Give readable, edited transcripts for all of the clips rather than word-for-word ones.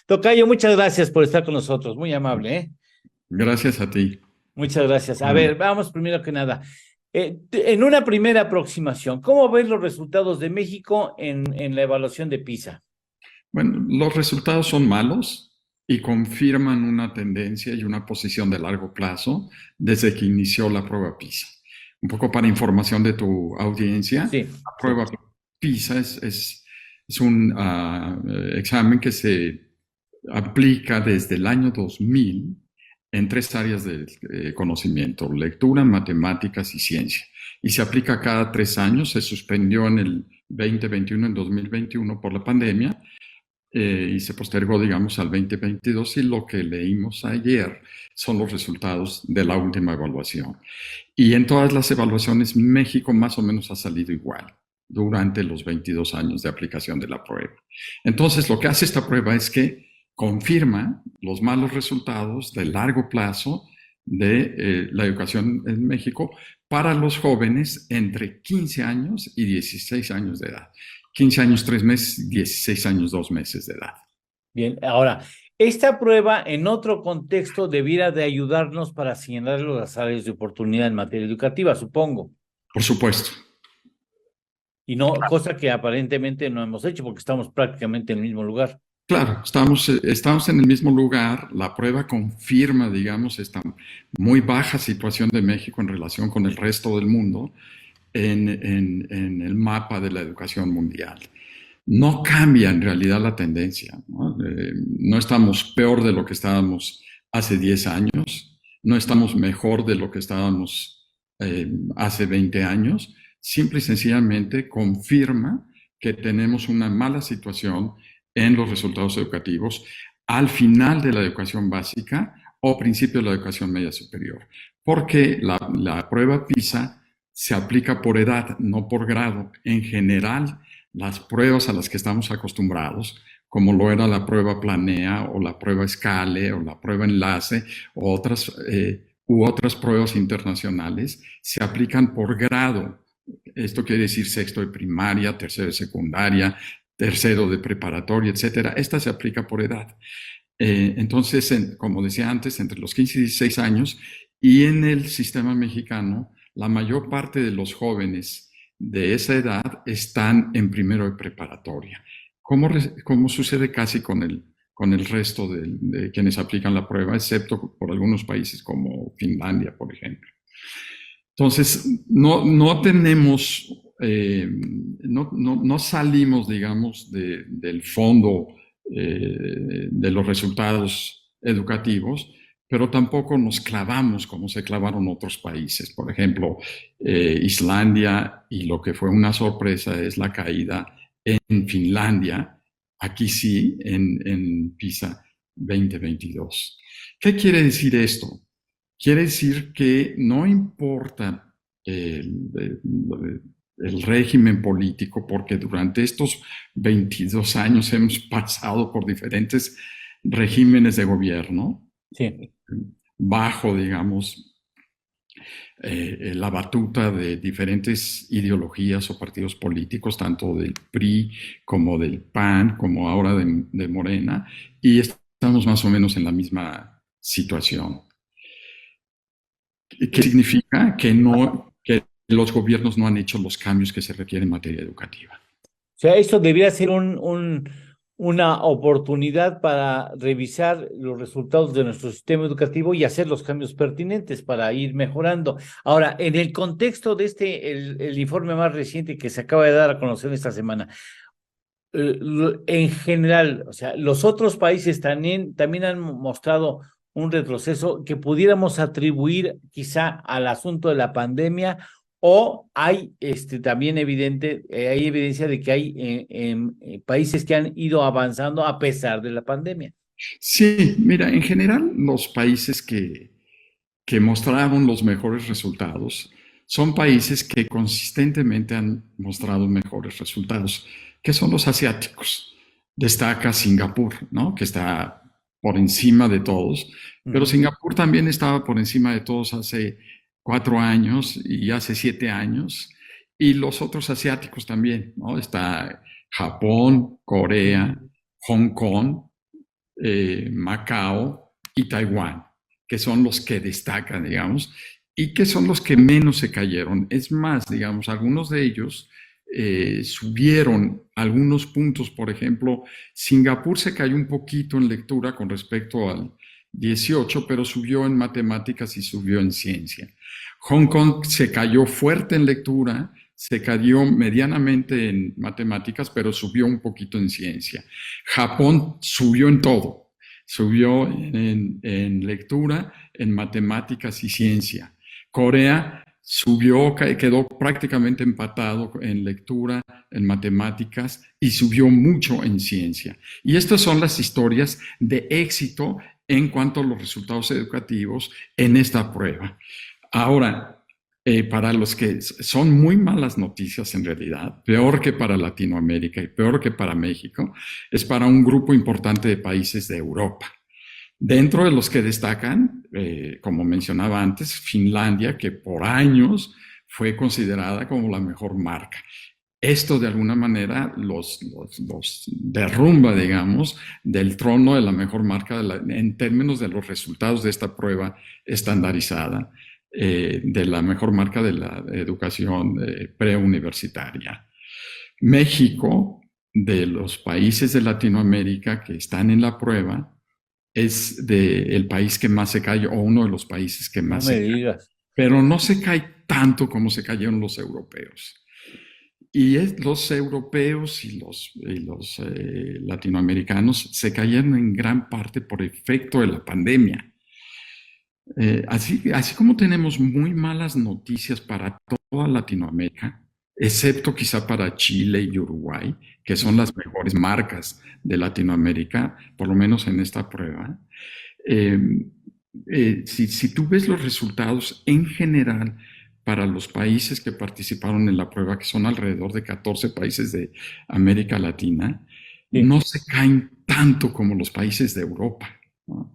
Tocayo, muchas gracias por estar con nosotros, muy amable, ¿eh? Gracias a ti. Muchas gracias. A Bueno, ver, vamos primero que nada. En una primera aproximación, ¿cómo ves los resultados de México en la evaluación de PISA? bueno, los resultados son malos y confirman una tendencia y una posición de largo plazo desde que inició la prueba PISA. Un poco para información de tu audiencia, Sí, la sí. prueba PISA es un examen que se aplica desde el año 2000 en tres áreas de conocimiento: lectura, matemáticas y ciencia. Y se aplica cada 3 años. Se suspendió en el 2021, en 2021 por la pandemia, y se postergó, digamos, al 2022. Y lo que leímos ayer son los resultados de la última evaluación. Y en todas las evaluaciones, México más o menos ha salido igual durante los 22 años de aplicación de la prueba. Entonces, lo que hace esta prueba es que confirma los malos resultados de largo plazo de la educación en México para los jóvenes entre 15 años y 16 años de edad. 15 años 3 meses, 16 años 2 meses de edad. Bien, ahora, esta prueba en otro contexto debiera de ayudarnos para señalar las áreas de oportunidad en materia educativa, supongo. Por supuesto. Y no, cosa que aparentemente no hemos hecho porque estamos prácticamente en el mismo lugar. Claro, estamos en el mismo lugar. La prueba confirma, digamos, esta muy baja situación de México en relación con el resto del mundo en el mapa de la educación mundial. No cambia en realidad la tendencia, ¿no? No estamos peor de lo que estábamos hace 10 años, no estamos mejor de lo que estábamos hace 20 años. Simple y sencillamente confirma que tenemos una mala situación en los resultados educativos al final de la educación básica o principio de la educación media superior, porque la prueba PISA se aplica por edad, no por grado. En general, las pruebas a las que estamos acostumbrados, como lo era la prueba Planea o la prueba Scale o la prueba Enlace u otras pruebas internacionales, se aplican por grado. Esto quiere decir sexto de primaria, tercero de secundaria, tercero de preparatoria, etcétera. Esta se aplica por edad. Entonces, como decía antes, entre los 15 y 16 años, y en el sistema mexicano, la mayor parte de los jóvenes de esa edad están en primero de preparatoria, como sucede casi con el resto de quienes aplican la prueba, excepto por algunos países como Finlandia, por ejemplo. Entonces, no tenemos, no salimos, digamos, del fondo de los resultados educativos, pero tampoco nos clavamos como se clavaron otros países. Por ejemplo, Islandia, y lo que fue una sorpresa es la caída en Finlandia, aquí sí, en PISA 2022. ¿Qué quiere decir esto? Quiere decir que no importa el régimen político, porque durante estos 22 años hemos pasado por diferentes regímenes de gobierno, Sí. bajo, digamos, la batuta de diferentes ideologías o partidos políticos, tanto del PRI como del PAN, como ahora de Morena, y estamos más o menos en la misma situación. ¿Qué significa? Que los gobiernos no han hecho los cambios que se requieren en materia educativa. O sea, esto debería ser una oportunidad para revisar los resultados de nuestro sistema educativo y hacer los cambios pertinentes para ir mejorando. Ahora, en el contexto de el informe más reciente que se acaba de dar a conocer esta semana, en general, o sea, los otros países también han mostrado un retroceso que pudiéramos atribuir quizá al asunto de la pandemia o hay también hay evidencia de que hay países que han ido avanzando a pesar de la pandemia. Sí, mira, en general los países que mostraron los mejores resultados son países que consistentemente han mostrado mejores resultados, que son los asiáticos. Destaca Singapur, ¿no? Que está por encima de todos, pero Ujú. Singapur también estaba por encima de todos hace 4 años y hace 7 años, y los otros asiáticos también, ¿no? Está Japón, Corea, Hong Kong, Macao y Taiwán, que son los que destacan, digamos, y que son los que menos se cayeron. Es más, digamos, algunos de ellos subieron algunos puntos. Por ejemplo, Singapur se cayó un poquito en lectura con respecto al 18, pero subió en matemáticas y subió en ciencia. Hong Kong se cayó fuerte en lectura, se cayó medianamente en matemáticas, pero subió un poquito en ciencia. Japón subió en todo, subió en lectura, en matemáticas y ciencia. Corea subió, quedó prácticamente empatado en lectura, en matemáticas y subió mucho en ciencia. Y estas son las historias de éxito en cuanto a los resultados educativos en esta prueba. Ahora, para los que son muy malas noticias en realidad, peor que para Latinoamérica y peor que para México, es para un grupo importante de países de Europa. Dentro de los que destacan, como mencionaba antes, Finlandia, que por años fue considerada como la mejor marca. Esto de alguna manera los derrumba, digamos, del trono de la mejor marca en términos de los resultados de esta prueba estandarizada, de la mejor marca de la educación preuniversitaria. México, de los países de Latinoamérica que están en la prueba, es el país que más se cae, o uno de los países que más se cae. Pero no se cae tanto como se cayeron los europeos. Y los europeos y los latinoamericanos se cayeron en gran parte por efecto de la pandemia. Así como tenemos muy malas noticias para toda Latinoamérica, excepto quizá para Chile y Uruguay, que son las mejores marcas de Latinoamérica, por lo menos en esta prueba. Si tú ves los resultados en general para los países que participaron en la prueba, que son alrededor de 14 países de América Latina, sí, no se caen tanto como los países de Europa, ¿no?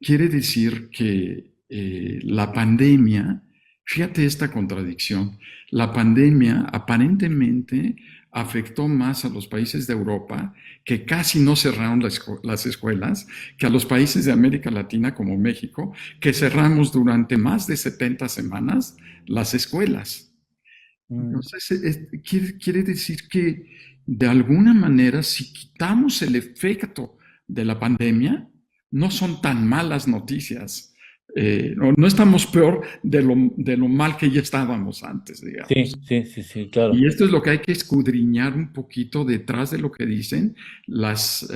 Quiere decir que la pandemia, fíjate esta contradicción, la pandemia aparentemente afectó más a los países de Europa, que casi no cerraron las escuelas, que a los países de América Latina como México, que cerramos durante más de 70 semanas las escuelas. Entonces, quiere decir que de alguna manera, si quitamos el efecto de la pandemia, no son tan malas noticias. No estamos peor de lo mal que ya estábamos antes, digamos. Sí, claro. Y esto es lo que hay que escudriñar un poquito detrás de lo que dicen las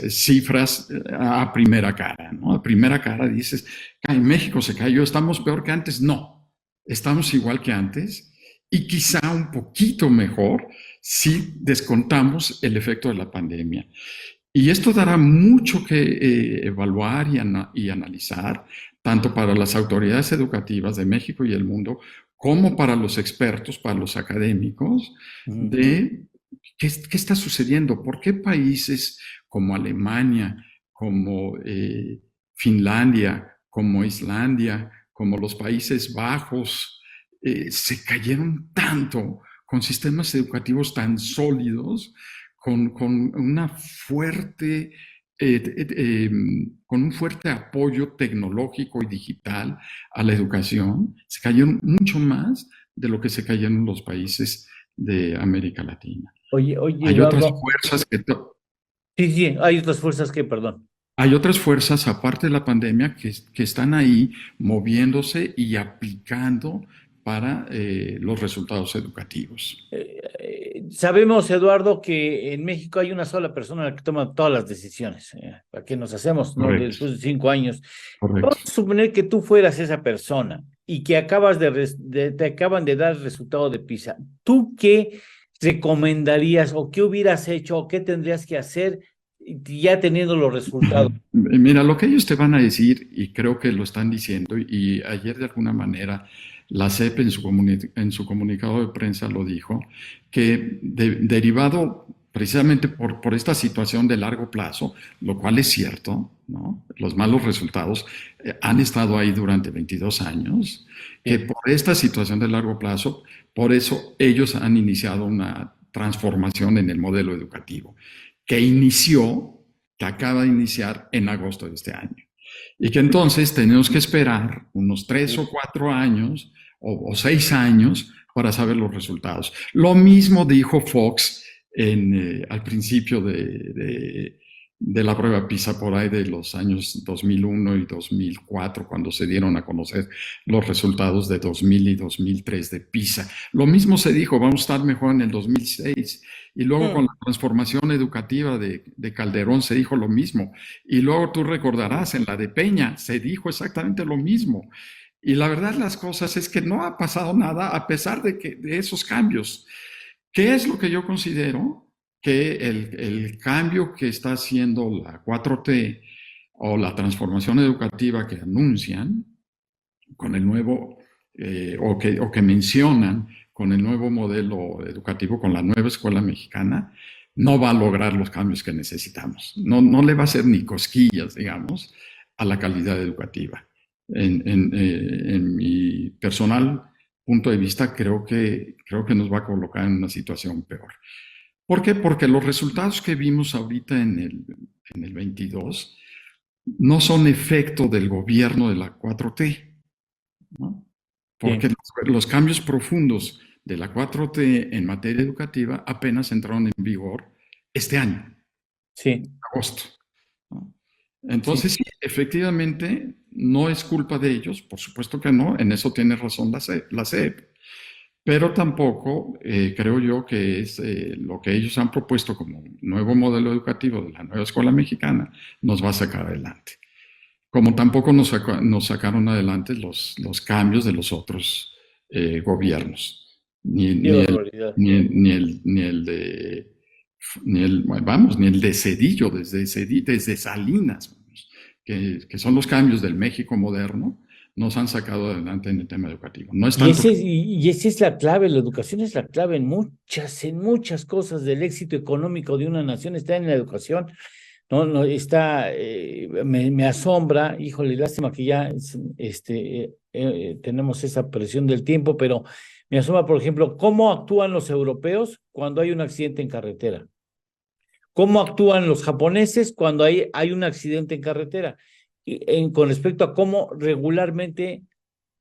cifras a primera cara, ¿no? A primera cara dices, en México se cayó, ¿estamos peor que antes? No, estamos igual que antes y quizá un poquito mejor si descontamos el efecto de la pandemia. Y esto dará mucho que evaluar y analizar, tanto para las autoridades educativas de México y el mundo, como para los expertos, para los académicos, de qué está sucediendo, por qué países como Alemania, como Finlandia, como Islandia, como los Países Bajos, se cayeron tanto con sistemas educativos tan sólidos, con un fuerte apoyo tecnológico y digital a la educación. Se cayeron mucho más de lo que se cayeron los países de América Latina. Oye, hay otras fuerzas que... Sí, hay otras fuerzas que, perdón. Hay otras fuerzas, aparte de la pandemia, que están ahí moviéndose y aplicando para los resultados educativos. Sabemos, Eduardo, que en México hay una sola persona la que toma todas las decisiones. ¿Para qué nos hacemos? ¿No? Después de 5 años. Correcto. Vamos a suponer que tú fueras esa persona y que te acaban de dar el resultado de PISA. ¿Tú qué recomendarías o qué hubieras hecho o qué tendrías que hacer ya teniendo los resultados? Mira, lo que ellos te van a decir, y creo que lo están diciendo, y ayer de alguna manera la CEP en su comunicado de prensa lo dijo, que derivado precisamente por esta situación de largo plazo, lo cual es cierto, ¿no? Los malos resultados han estado ahí durante 22 años, que por esta situación de largo plazo, por eso ellos han iniciado una transformación en el modelo educativo. que acaba de iniciar en agosto de este año. Y que entonces tenemos que esperar unos 3 o 4 años o 6 años para saber los resultados. Lo mismo dijo Fox al principio de la prueba PISA, por ahí de los años 2001 y 2004, cuando se dieron a conocer los resultados de 2000 y 2003 de PISA. Lo mismo se dijo, vamos a estar mejor en el 2006. Y luego con la transformación educativa de Calderón se dijo lo mismo. Y luego tú recordarás, en la de Peña se dijo exactamente lo mismo. Y la verdad las cosas es que no ha pasado nada a pesar de esos cambios. ¿Qué es lo que yo considero? Que el cambio que está haciendo la 4T o la transformación educativa que anuncian con el nuevo, o que mencionan con el nuevo modelo educativo, con la nueva escuela mexicana, no va a lograr los cambios que necesitamos. No le va a hacer ni cosquillas, digamos, a la calidad educativa. En mi personal punto de vista, creo que nos va a colocar en una situación peor. ¿Por qué? Porque los resultados que vimos ahorita en el 22 no son efecto del gobierno de la 4T, ¿no? Porque los cambios profundos de la 4T en materia educativa apenas entraron en vigor este año, agosto, ¿no? Entonces, sí, efectivamente, no es culpa de ellos, por supuesto que no, en eso tiene razón la SEP, pero tampoco creo yo que es lo que ellos han propuesto como nuevo modelo educativo de la nueva escuela mexicana nos va a sacar adelante. Como tampoco nos sacaron adelante los cambios de los otros gobiernos. Ni el de Zedillo, desde Salinas, que son los cambios del México moderno, nos han sacado adelante en el tema educativo. No es tanto... y esa es la clave, la educación es la clave en muchas cosas del éxito económico de una nación, está en la educación. No está, me asombra, híjole, lástima que ya tenemos esa presión del tiempo, pero me asombra, por ejemplo, cómo actúan los europeos cuando hay un accidente en carretera. ¿Cómo actúan los japoneses cuando hay un accidente en carretera? Con respecto a cómo regularmente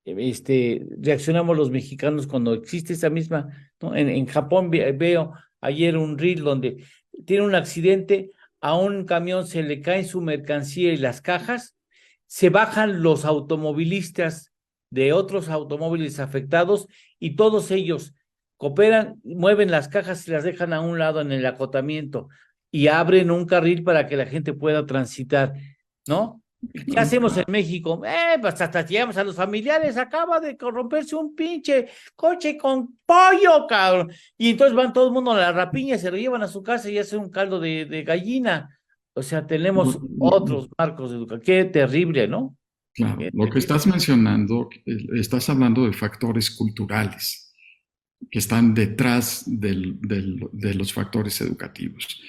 reaccionamos los mexicanos cuando existe esa misma, ¿no? En Japón veo ayer un reel donde tiene un accidente, a un camión se le cae su mercancía y las cajas, se bajan los automovilistas de otros automóviles afectados y todos ellos cooperan, mueven las cajas y las dejan a un lado en el acotamiento y abren un carril para que la gente pueda transitar, ¿no? ¿Qué hacemos en México? Pues hasta llegamos a los familiares, acaba de corromperse un pinche coche con pollo, cabrón. Y entonces van todo el mundo a la rapiña, se lo llevan a su casa y hacen un caldo de gallina. O sea, tenemos otros marcos de educación. Qué terrible, ¿no? Claro, lo que estás mencionando, estás hablando de factores culturales que están detrás de los factores educativos.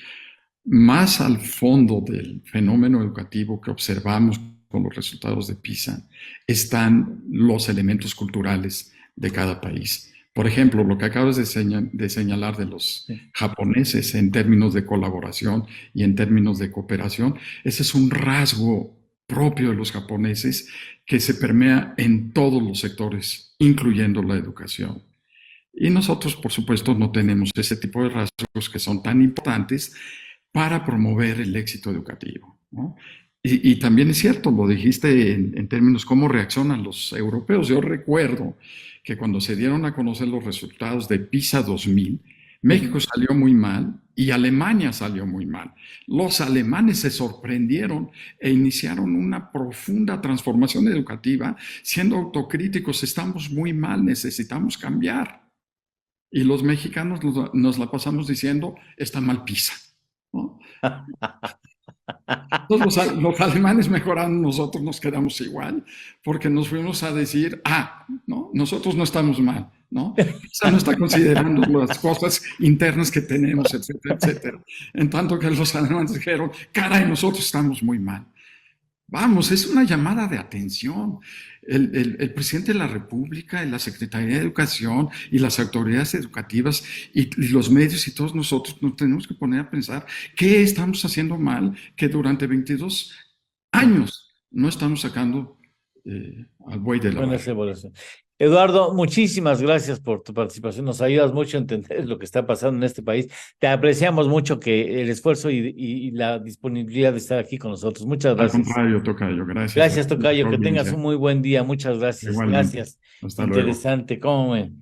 Más al fondo del fenómeno educativo que observamos con los resultados de PISA están los elementos culturales de cada país. Por ejemplo, lo que acabas de señalar de los japoneses en términos de colaboración y en términos de cooperación, ese es un rasgo propio de los japoneses que se permea en todos los sectores, incluyendo la educación. Y nosotros, por supuesto, no tenemos ese tipo de rasgos que son tan importantes para promover el éxito educativo, ¿no? Y también es cierto, lo dijiste en términos cómo reaccionan los europeos. Yo recuerdo que cuando se dieron a conocer los resultados de PISA 2000, México salió muy mal y Alemania salió muy mal. Los alemanes se sorprendieron e iniciaron una profunda transformación educativa, siendo autocríticos, estamos muy mal, necesitamos cambiar. Y los mexicanos nos la pasamos diciendo, está mal PISA, ¿no? Entonces los alemanes mejoraron, nosotros nos quedamos igual, porque nos fuimos a decir, ¿no? Nosotros no estamos mal, ¿no? PISA no está considerando las cosas internas que tenemos, etcétera, etcétera. En tanto que los alemanes dijeron, caray, nosotros estamos muy mal. Vamos, es una llamada de atención. El presidente de la República y la Secretaría de Educación y las autoridades educativas y los medios y todos nosotros nos tenemos que poner a pensar qué estamos haciendo mal, que durante 22 años no estamos sacando al buey de la Buenas barrera. evaluaciones. Eduardo, muchísimas gracias por tu participación. Nos ayudas mucho a entender lo que está pasando en este país. Te apreciamos mucho que el esfuerzo y la disponibilidad de estar aquí con nosotros. Muchas Al gracias. contrario, tocayo, gracias a Gracias, ti y a Tocayo. tu Que tengas audiencia. un muy buen día. Muchas gracias. Igualmente. Gracias. Hasta luego. Interesante. ¿Cómo ven?